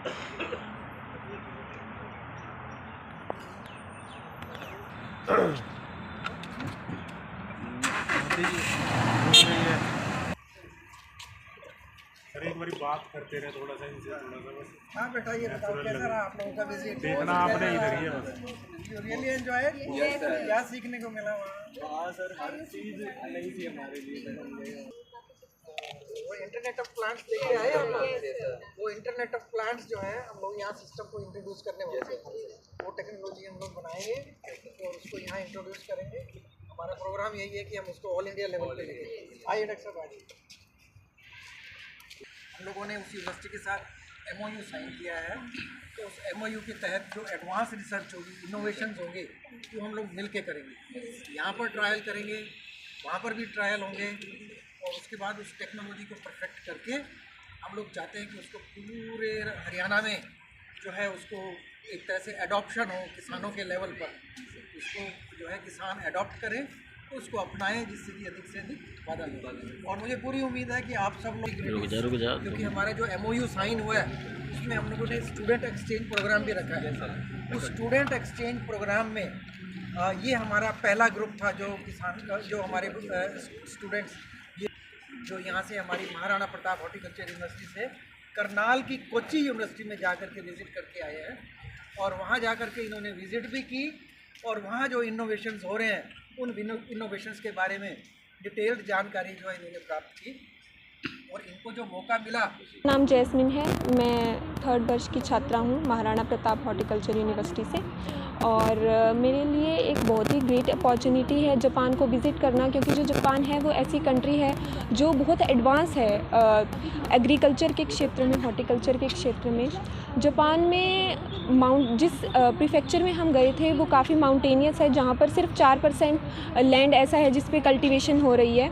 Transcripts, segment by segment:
Sir एक बारी बात करते रहे थोड़ा सा इनसे, थोड़ा सा बस। हाँ बेटा, ये बताओ कैसा रहा आप लोगों का विजिट? देखना आपने इधर ही है बस। You really enjoy? क्या सीखने को मिला वहाँ? हाँ सर, हर चीज़ नई थी हमारे लिए। वो इंटरनेट ऑफ प्लांट्स देखे आए हम लोग। वो इंटरनेट ऑफ प्लांट्स जो है, हम लोग यहाँ सिस्टम को इंट्रोड्यूस करने वाले हैं। वो टेक्नोलॉजी हम लोग बनाएंगे और उसको यहाँ इंट्रोड्यूस करेंगे। हमारा प्रोग्राम यही है कि हम उसको ऑल इंडिया लेवल पे लेंगे। आइए डॉक्टर साहब, आइए। हम लोगों ने उस यूनिवर्सिटी के साथ MOU साइन किया है, तो उस MOU के तहत जो एडवांस रिसर्च होगी, इनोवेशंस होंगे, वो हम लोग मिल के करेंगे। यहाँ पर ट्रायल करेंगे, वहाँ पर भी ट्रायल होंगे, और उसके बाद उस टेक्नोलॉजी को परफेक्ट करके हम लोग चाहते हैं कि उसको पूरे हरियाणा में जो है उसको एक तरह से एडॉप्शन हो किसानों के लेवल पर। उसको जो है किसान एडॉप्ट करें, तो उसको अपनाएं, जिससे कि अधिक से अधिक उत्पादन हो। और मुझे पूरी उम्मीद है कि आप सब लोग, क्योंकि हमारा जो MOU साइन हुआ है उसमें हम लोगों ने स्टूडेंट एक्सचेंज प्रोग्राम भी रखा है। उस स्टूडेंट एक्सचेंज प्रोग्राम में ये हमारा पहला ग्रुप था जो किसान, जो हमारे स्टूडेंट्स जो यहाँ से हमारी महाराणा प्रताप हॉर्टिकल्चर यूनिवर्सिटी से करनाल की कोच्चि यूनिवर्सिटी में जाकर के विज़िट करके आए हैं। और वहाँ जाकर के इन्होंने विज़िट भी की, और वहाँ जो इनोवेशंस हो रहे हैं उन इनोवेशंस के बारे में डिटेल्ड जानकारी जो है इन्होंने प्राप्त की। और इनको जो मौका मिला। नाम जैस्मिन है, मैं 3rd वर्ष की छात्रा हूँ महाराणा प्रताप हॉर्टिकल्चर यूनिवर्सिटी से। और मेरे लिए एक बहुत ही ग्रेट अपॉर्चुनिटी है जापान को विज़िट करना, क्योंकि जो जापान है वो ऐसी कंट्री है जो बहुत एडवांस है एग्रीकल्चर के क्षेत्र में, हॉर्टिकल्चर के क्षेत्र में। जापान में जिस प्रीफेक्चर में हम गए थे वो काफ़ी माउंटेनियस है, जहाँ पर सिर्फ 4% लैंड ऐसा है जिस पे कल्टीवेशन हो रही है।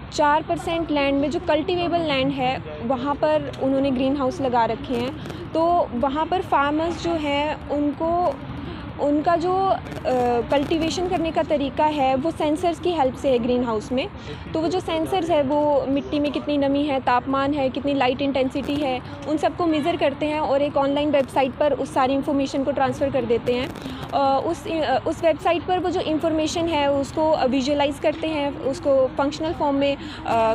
4% लैंड में जो कल्टीवेबल लैंड है वहाँ पर उन्होंने ग्रीन हाउस लगा रखे हैं। तो वहाँ पर फार्मर्स जो हैं उनका जो कल्टीवेशन करने का तरीका है वो सेंसर्स की हेल्प से है ग्रीन हाउस में। तो वो जो सेंसर्स है वो मिट्टी में कितनी नमी है, तापमान है, कितनी लाइट इंटेंसिटी है, उन सबको मेज़र करते हैं और एक ऑनलाइन वेबसाइट पर उस सारी इन्फॉर्मेशन को ट्रांसफ़र कर देते हैं। उस वेबसाइट पर वो जो इन्फॉर्मेशन है उसको विजुअलाइज़ करते हैं, उसको फंक्शनल फॉर्म में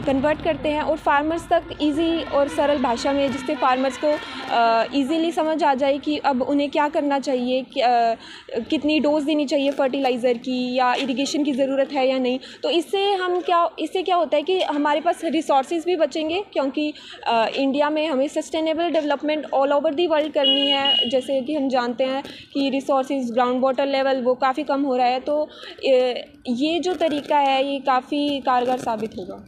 कन्वर्ट करते हैं और फार्मर्स तक ईजी और सरल भाषा में, जिससे फार्मर्स को ईज़िली समझ आ जाए कि अब उन्हें क्या करना चाहिए, कितनी डोज देनी चाहिए फर्टिलाइज़र की, या इरिगेशन की ज़रूरत है या नहीं। तो इससे क्या होता है कि हमारे पास रिसोर्सेज भी बचेंगे, क्योंकि इंडिया में हमें sustainable development all over the world करनी है। जैसे कि हम जानते हैं कि रिसोर्सेज, ग्राउंड वाटर लेवल वो काफ़ी कम हो रहा है। तो ये जो तरीका है ये काफ़ी कारगर साबित होगा।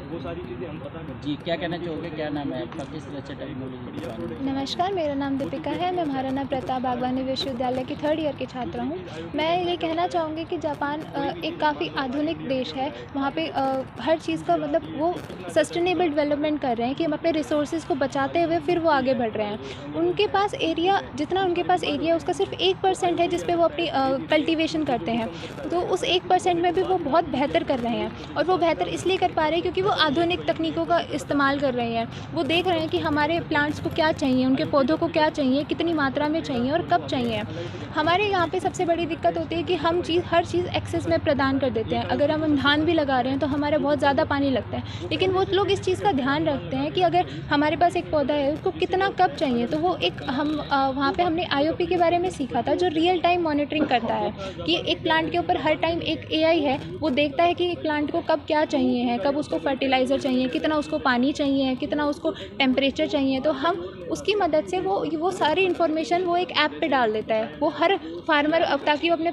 वो सारी चीज़ें हम पता नहीं। जी, क्या कहना चाहोगे, क्या नाम है आपका, किस तरह से टेक्नोलॉजी? नमस्कार, मेरा नाम दीपिका है। मैं महाराणा प्रताप बागवानी विश्वविद्यालय की 3rd ईयर की छात्रा हूँ। मैं ये कहना चाहूँगी कि जापान एक काफ़ी आधुनिक देश है। वहाँ पे हर चीज़ का मतलब वो सस्टेनेबल डेवलपमेंट कर रहे हैं कि हम अपने रिसोर्सेज को बचाते हुए फिर वो आगे बढ़ रहे हैं। उनके पास एरिया, जितना उनके पास एरिया उसका सिर्फ 1% है जिस पे वो अपनी कल्टीवेशन करते हैं। तो उस 1% में भी वो बहुत बेहतर कर रहे हैं, और वो बेहतर इसलिए कर पा रहे हैं क्योंकि वो आधुनिक तकनीकों का इस्तेमाल कर रहे हैं। वो देख रहे हैं कि हमारे प्लांट्स को क्या चाहिए, उनके पौधों को क्या चाहिए, कितनी मात्रा में चाहिए और कब चाहिए। हमारे यहाँ पे सबसे बड़ी दिक्कत होती है कि हम हर चीज़ एक्सेस में प्रदान कर देते हैं। अगर हम धान भी लगा रहे हैं तो हमारा बहुत ज़्यादा पानी लगता है, लेकिन वो लोग इस चीज़ का ध्यान रखते हैं कि अगर हमारे पास एक पौधा है उसको कितना कब चाहिए। तो वो एक वहाँ पे हमने IOP के बारे में सीखा था, जो रियल टाइम मॉनिटरिंग करता है कि एक प्लांट के ऊपर हर टाइम एक AI है, वो देखता है कि एक प्लांट को कब क्या चाहिए है, कब उसको फर्टिलाइज़र चाहिए, कितना उसको पानी चाहिए, कितना उसको टेम्परेचर चाहिए। तो हम उसकी मदद से वो सारी इन्फॉर्मेशन वो एक ऐप पे डाल देता है, वो हर फार्मर, ताकि वो अपने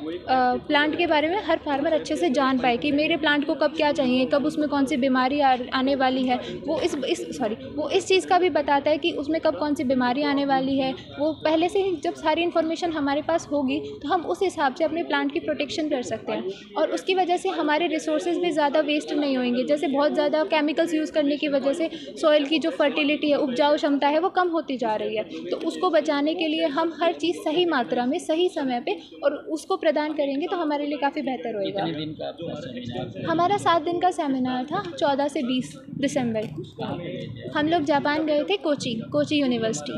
प्लांट के बारे में हर फार्मर अच्छे से जान पाए कि मेरे प्लांट को कब क्या चाहिए, कब उसमें कौन सी बीमारी आने वाली है। वो इस चीज़ का भी बताता है कि उसमें कब कौन सी बीमारी आने वाली है। वो पहले से ही जब सारी इन्फॉर्मेशन हमारे पास होगी तो हम उस हिसाब से अपने प्लांट की प्रोटेक्शन कर सकते हैं, और उसकी वजह से हमारे रिसोर्सेज भी ज़्यादा वेस्ट नहीं होंगे। जैसे बहुत ज़्यादा केमिकल्स यूज़ करने की वजह से सॉइल की जो फर्टिलिटी है, उपजाऊ क्षमता है, वो कम होती जा रही है। तो उसको बचाने के लिए हम हर चीज़ सही मात्रा में, सही समय पे और उसको प्रदान करेंगे तो हमारे लिए काफ़ी बेहतर होएगा। कितने दिन का आपका सेमिनार था? हमारा 7 दिन का सेमिनार था, 14 से 20 दिसंबर। कहाँ पे गए थे? हम लोग जापान गए थे, कोची यूनिवर्सिटी।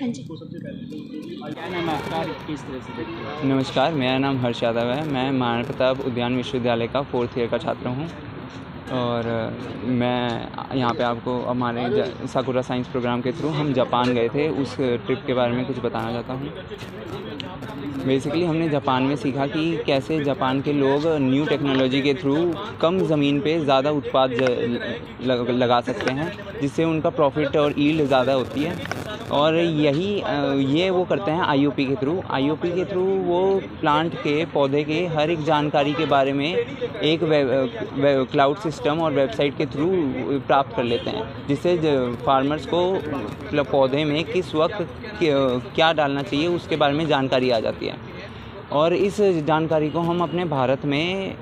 हाँ जी। क्या नाम है आपका, किस तरह से देखते हो? नमस्कार, मेरा नाम हर्ष यादव है। मैं महाराणा प्रताप उद्यान विश्वविद्यालय का 4th ईयर का छात्र हूँ और मैं यहाँ पे आपको हमारे साकुरा साइंस प्रोग्राम के थ्रू हम जापान गए थे, उस ट्रिप के बारे में कुछ बताना चाहता हूँ। बेसिकली हमने जापान में सीखा कि कैसे जापान के लोग न्यू टेक्नोलॉजी के थ्रू कम ज़मीन पे ज़्यादा उत्पाद लगा सकते हैं, जिससे उनका प्रॉफिट और ईल्ड ज़्यादा होती है। और ये वो करते हैं आईओपी के थ्रू वो प्लांट के, पौधे के हर एक जानकारी के बारे में एक क्लाउड सिस्टम और वेबसाइट के थ्रू प्राप्त कर लेते हैं, जिससे फार्मर्स को पौधे में किस वक्त क्या डालना चाहिए उसके बारे में जानकारी आ जाती है। और इस जानकारी को हम अपने भारत में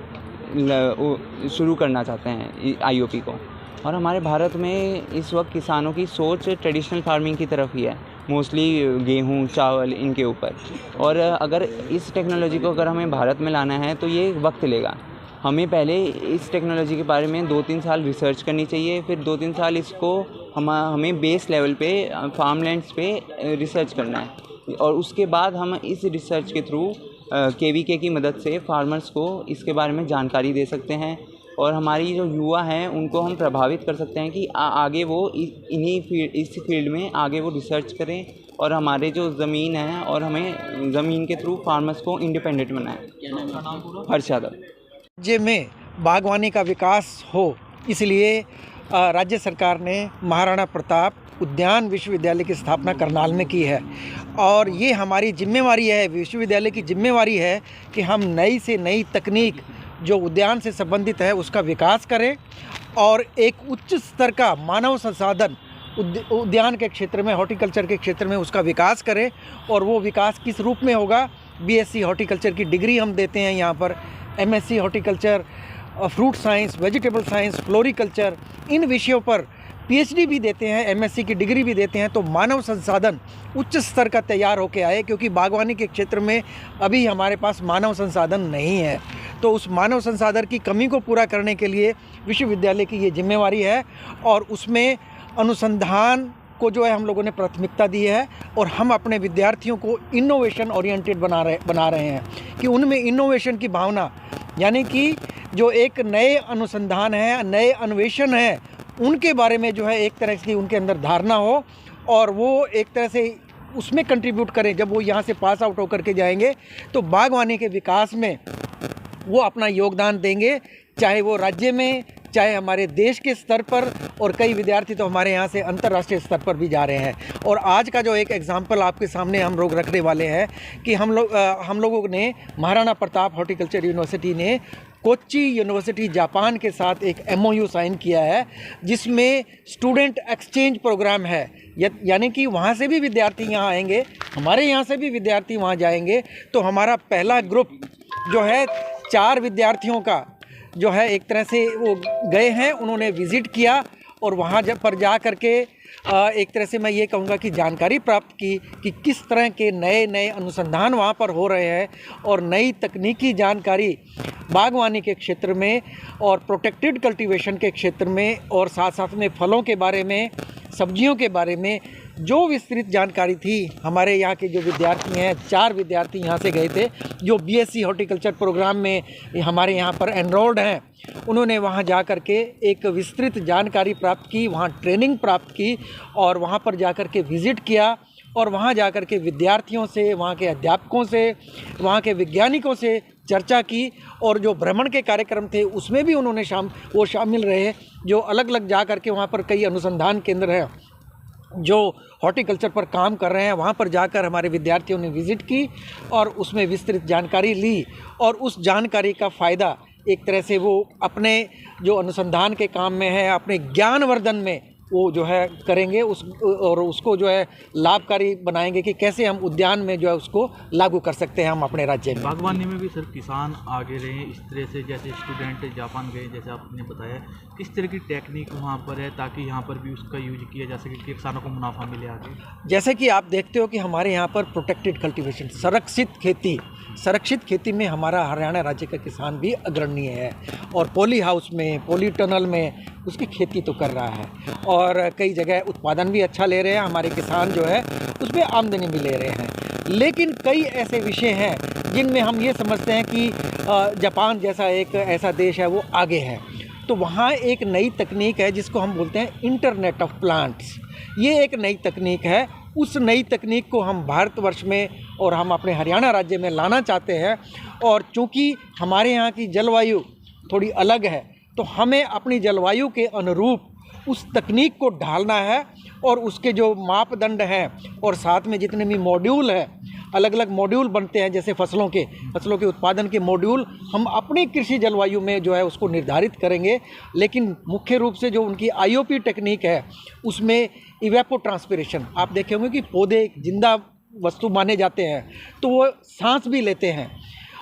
शुरू करना चाहते हैं आईओपी को। और हमारे भारत में इस वक्त किसानों की सोच ट्रेडिशनल फार्मिंग की तरफ ही है, मोस्टली गेहूँ, चावल, इनके ऊपर। और अगर इस टेक्नोलॉजी को अगर हमें भारत में लाना है तो ये वक्त लेगा। हमें पहले इस टेक्नोलॉजी के बारे में 2-3 साल रिसर्च करनी चाहिए, फिर 2-3 साल इसको हमें बेस लेवल पे फार्मलैंड्स पे रिसर्च करना है और उसके बाद हम इस रिसर्च के थ्रू KVK की मदद से फार्मर्स को इसके बारे में जानकारी दे सकते हैं। और हमारी जो युवा हैं उनको हम प्रभावित कर सकते हैं कि आगे वो इस फील्ड में आगे वो रिसर्च करें और हमारे जो ज़मीन है और हमें ज़मीन के थ्रू फार्मर्स को इंडिपेंडेंट बनाएं। हर्ष यादव। राज्य में बागवानी का विकास हो, इसलिए राज्य सरकार ने महाराणा प्रताप उद्यान विश्वविद्यालय की स्थापना करनाल में की है। और ये हमारी जिम्मेवारी है, विश्वविद्यालय की जिम्मेवारी है कि हम नई से नई तकनीक जो उद्यान से संबंधित है उसका विकास करें और एक उच्च स्तर का मानव संसाधन उद्यान के क्षेत्र में, हॉर्टिकल्चर के क्षेत्र में उसका विकास करें। और वो विकास किस रूप में होगा? BSc हॉर्टिकल्चर की डिग्री हम देते हैं यहाँ पर, MSc horticulture, fruit science, vegetable science, floriculture, इन विषयों पर PhD भी देते हैं, MSc की डिग्री भी देते हैं। तो मानव संसाधन उच्च स्तर का तैयार होकर आए, क्योंकि बागवानी के क्षेत्र में अभी हमारे पास मानव संसाधन नहीं है। तो उस मानव संसाधन की कमी को पूरा करने के लिए विश्वविद्यालय की ये जिम्मेवारी है और उसमें अनुसंधान को जो है हम लोगों ने प्राथमिकता दी है। और हम अपने विद्यार्थियों को इनोवेशन ओरिएंटेड बना रहे हैं कि उनमें इनोवेशन की भावना, यानी कि जो एक नए अनुसंधान है, नए अन्वेषण है, उनके बारे में जो है एक तरह की उनके अंदर धारणा हो और वो एक तरह से उसमें कंट्रीब्यूट करें। जब वो यहाँ से पास आउट होकर के जाएंगे तो बागवानी के विकास में वो अपना योगदान देंगे, चाहे वो राज्य में, चाहे हमारे देश के स्तर पर। और कई विद्यार्थी तो हमारे यहाँ से अंतर्राष्ट्रीय स्तर पर भी जा रहे हैं। और आज का जो एक एग्जाम्पल आपके सामने हम लोग रखने वाले हैं कि हम लोगों ने महाराणा प्रताप हॉर्टिकल्चर यूनिवर्सिटी ने कोच्चि यूनिवर्सिटी जापान के साथ एक MOU साइन किया है, जिसमें स्टूडेंट एक्सचेंज प्रोग्राम है। यानी कि वहाँ से भी विद्यार्थी यहाँ आएंगे, हमारे यहाँ से भी विद्यार्थी वहाँ जाएंगे। तो हमारा पहला ग्रुप जो है 4 विद्यार्थियों का जो है एक तरह से वो गए हैं, उन्होंने विज़िट किया और वहाँ पर जा कर के एक तरह से मैं ये कहूँगा कि जानकारी प्राप्त की कि किस तरह के नए नए अनुसंधान वहाँ पर हो रहे हैं और नई तकनीकी जानकारी बागवानी के क्षेत्र में और प्रोटेक्टेड कल्टीवेशन के क्षेत्र में और साथ साथ में फलों के बारे में, सब्जियों के बारे में जो विस्तृत जानकारी थी। हमारे यहाँ के जो विद्यार्थी हैं, 4 विद्यार्थी यहाँ से गए थे जो BSc हॉर्टिकल्चर प्रोग्राम में हमारे यहाँ पर एनरोल्ड हैं। उन्होंने वहाँ जा कर के एक विस्तृत जानकारी प्राप्त की, वहाँ ट्रेनिंग प्राप्त की और वहाँ पर जा कर के विज़िट किया और वहाँ जा कर के विद्यार्थियों से, वहाँ के अध्यापकों से, वहाँ के वैज्ञानिकों से चर्चा की। और जो भ्रमण के कार्यक्रम थे उसमें भी उन्होंने शामिल रहे। जो अलग अलग जा कर के वहाँ पर कई अनुसंधान केंद्र हैं जो हॉर्टिकल्चर पर काम कर रहे हैं, वहाँ पर जाकर हमारे विद्यार्थियों ने विज़िट की और उसमें विस्तृत जानकारी ली। और उस जानकारी का फ़ायदा एक तरह से वो अपने जो अनुसंधान के काम में है, अपने ज्ञानवर्धन में वो जो है करेंगे और उसको जो है लाभकारी बनाएंगे कि कैसे हम उद्यान में जो है उसको लागू कर सकते हैं हम अपने राज्य में। बागवानी में भी सर किसान आगे रहे इस तरह से, जैसे स्टूडेंट जापान गए जैसे आपने बताया, किस तरह की टेक्निक वहाँ पर है ताकि यहाँ पर भी उसका यूज किया जा सके कि किसानों को मुनाफा मिले आगे? जैसे कि आप देखते हो कि हमारे यहाँ पर प्रोटेक्टेड कल्टीवेशन, संरक्षित खेती में हमारा हरियाणा राज्य का किसान भी अग्रणीय है और पॉली हाउस में, पॉली टनल में उसकी खेती तो कर रहा है और कई जगह उत्पादन भी अच्छा ले रहे हैं हमारे किसान जो है, उसमें आमदनी भी ले रहे हैं। लेकिन कई ऐसे विषय हैं जिनमें हम ये समझते हैं कि जापान जैसा एक ऐसा देश है वो आगे है, तो वहाँ एक नई तकनीक है जिसको हम बोलते हैं इंटरनेट ऑफ प्लांट्स। ये एक नई तकनीक है, उस नई तकनीक को हम भारतवर्ष में और हम अपने हरियाणा राज्य में लाना चाहते हैं। और चूँकि हमारे यहाँ की जलवायु थोड़ी अलग है, तो हमें अपनी जलवायु के अनुरूप उस तकनीक को ढालना है और उसके जो मापदंड हैं और साथ में जितने भी मॉड्यूल हैं, अलग अलग मॉड्यूल बनते हैं, जैसे फसलों के उत्पादन के मॉड्यूल हम अपनी कृषि जलवायु में जो है उसको निर्धारित करेंगे। लेकिन मुख्य रूप से जो उनकी आईओपी टेक्निक है उसमें इवेपोट्रांसपिरेशन, आप देखे होंगे कि पौधे एक जिंदा वस्तु माने जाते हैं तो वो सांस भी लेते हैं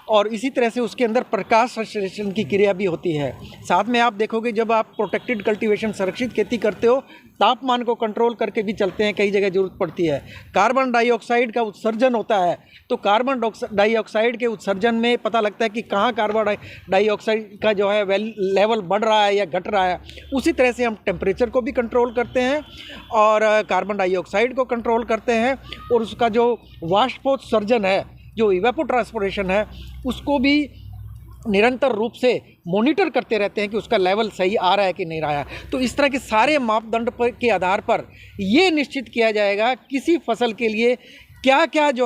और इसी तरह से उसके अंदर प्रकाश संश्लेषण की क्रिया भी होती है। साथ में आप देखोगे जब आप प्रोटेक्टेड कल्टीवेशन संरक्षित खेती करते हो, तापमान को कंट्रोल करके भी चलते हैं, कई जगह ज़रूरत पड़ती है। कार्बन डाइऑक्साइड का उत्सर्जन होता है, तो कार्बन डाइऑक्साइड के उत्सर्जन में पता लगता है कि कहाँ कार्बन डाइऑक्साइड का जो है लेवल बढ़ रहा है या घट रहा है। उसी तरह से हम टेम्परेचर को भी कंट्रोल करते हैं और कार्बन डाइऑक्साइड को कंट्रोल करते हैं और उसका जो वाष्पोत्सर्जन है, जो इवेपोट्रांसपिरेशन है, उसको भी निरंतर रूप से मॉनिटर करते रहते हैं कि उसका लेवल सही आ रहा है कि नहीं रहा है। तो इस तरह के सारे मापदंड के आधार पर ये निश्चित किया जाएगा किसी फसल के लिए क्या क्या जो